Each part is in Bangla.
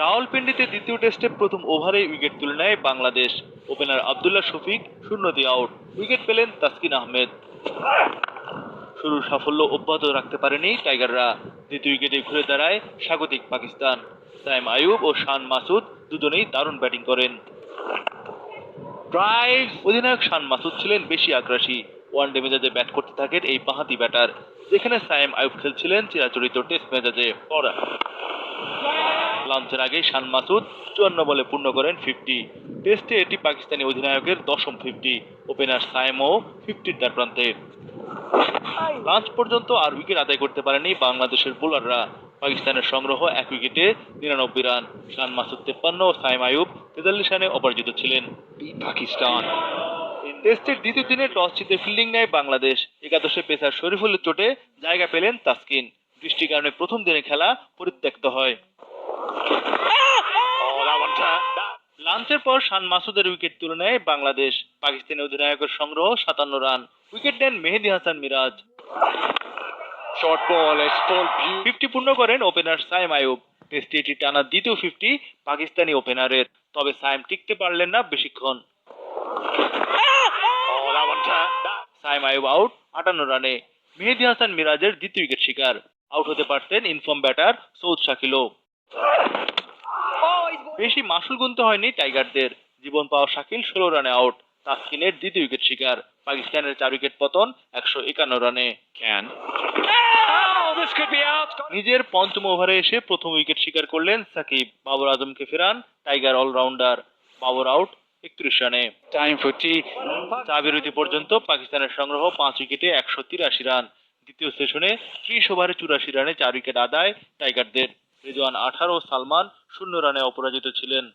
রাওয়ালপিন্ডিতে দ্বিতীয় টেস্টে প্রথম ওভারে উইকেট তুলে নেয় বাংলাদেশ। ওপেনার আব্দুল্লাহ শফিক শূন্য দিয়ে আউট, উইকেট পেলেন তাসকিন আহমেদ। শুরুর সাফল্য অব্যাহত রাখতে পারেনি টাইগাররা। দ্বিতীয় উইকেটে ঘুরে দাঁড়ায় স্বাগতিক পাকিস্তান। সাইম আইয়ুব ও শান মাসুদ দুজনেই দারুণ ব্যাটিং করেন। অধিনায়ক শান মাসুদ ছিলেন বেশি আগ্রাসী। ওয়ানডে মেজাজে ব্যাট করতে থাকেন এই বাঁহাতি ব্যাটার, যেখানে সাইম আইয়ুব খেলছিলেন চিরাচরিত টেস্ট মেজাজে। লাঞ্চের আগে শান মাসুদ 54 বলে পূর্ণ করেন 50। টেস্টে এটি পাকিস্তানি অধিনায়কের দশম 50। ওপেনার সাইমও 50-র দ্বারপ্রান্তে। লাঞ্চ পর্যন্ত আর উইকেট আদায় করতে পারেনি বাংলাদেশের বোলাররা। পাকিস্তানের সংগ্রহ 1 উইকেটে 99 রান। শান মাসুদ 53 ও সাইম আইয়ুব 43 রানে অপরাজিত ছিলেন। পাকিস্তান টেস্টের দ্বিতীয় দিনে টস জিতে ফিল্ডিং নেয় বাংলাদেশ। একাদশে পেসার শরীফুলের চোটে জায়গা পেলেন তাসকিন। বৃষ্টির কারণে প্রথম দিনে খেলা পরিত্যক্ত হয়। লাঞ্চের পর শান মাসুদের উইকেট তুলে নেয় বাংলাদেশ। পাকিস্তানি অধিনায়কের সংগ্রহ 57 রান। উইকেট নেন মেহেদী হাসান মিরাজ। 50 পূর্ণ করেন ওপেনার সাইম আইয়ুব। টেস্টে এটি টানা দ্বিতীয় 50 পাকিস্তানি ওপেনারের। তবে সাইম টিকতে পারলেন না বেশিক্ষণ। সাইম আইয়ুব আউট 58 রানে। মেহেদী হাসান মিরাজের দ্বিতীয় উইকেট শিকার। আউট হতে পারতেন ইনফর্ম ব্যাটার সৌদ শাকিলও। বেশি মাসুল গুনতে হয়নি টাইগারদের। জীবন পাওয়া শাকিল 16 রানে আউট। তাসকিনের দ্বিতীয় উইকেট শিকার। পাকিস্তানের 4 উইকেট পতন 151 রানে। নিজের পঞ্চম ওভারে এসে প্রথম উইকেট শিকার করলেন সাকিব। বাবর আজমকে ফেরান টাইগার অলরাউন্ডার। বাবর আউট 31 রানে। চা বিরতি পর্যন্ত পাকিস্তানের সংগ্রহ 5 উইকেটে 183 রান। দ্বিতীয় সেশনে 30 ওভারে 84 রানে 4 উইকেট আদায় টাইগারদের। রিজওয়ান 18 ও সালমান 0 রানে অপরাজিত ছিলেন।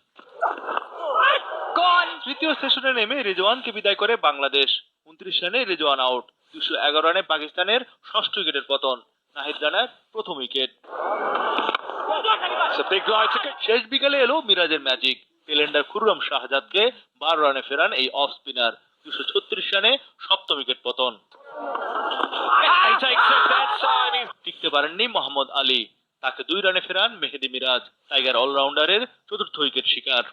তৃতীয় সেশনে নেমে রিজওয়ানকে বিদায় করে বাংলাদেশ। 29 রানে রিজওয়ান আউট। 211 রানে পাকিস্তানের ষষ্ঠ উইকেটের পতন। নাহিদ রানার প্রথম উইকেট। শেষ বিকালে এলো মিরাজের ম্যাজিক। টেলেন্ডার খুররম শাহজাদকে 12 রানে ফেরান এই অফ স্পিনার। 236 রানে সপ্তম উইকেট পতন। টিকতে পারেননি মোহাম্মদ আলী। তাকে 2 রানে ফেরান মেহেদী মিরাজ। টাইগার অলরাউন্ডারের চতুর্থ উইকেট শিকার।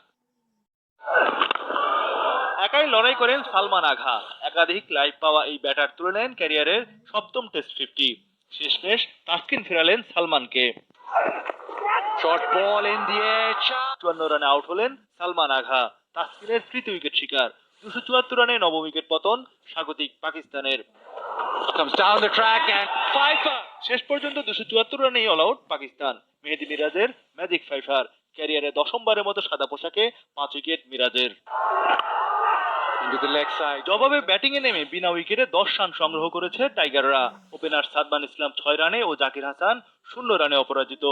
একাই লড়াই করেন সালমান আগা। একাধিক লাইভ পাওয়া এই ব্যাটার তুলে নেন ক্যারিয়ারের সপ্তম টেস্ট 50। শেষমেশ তাসকিন ফেরালেন সালমানকে। 54 রানে আউট হলেন সালমান আগা। তাসকিনের তৃতীয় উইকেট শিকার। 274 রানে নবম উইকেট পতন স্বাগতিক পাকিস্তানের। শেষ পর্যন্ত 274 রানেই অল আউট পাকিস্তান। মেহেদী মিরাজের ম্যাজিক ফাইফার। ক্যারিয়ারে দশমবারের মতো সাদা পোশাকে 5 উইকেট মিরাজের। জবাবে ব্যাটিং এ নেমে বিনা উইকেটে 10 রান সংগ্রহ করেছে টাইগাররা। ওপেনার সাদমান ইসলাম 6 রানে ও জাকির হাসান 0 রানে অপরাজিত।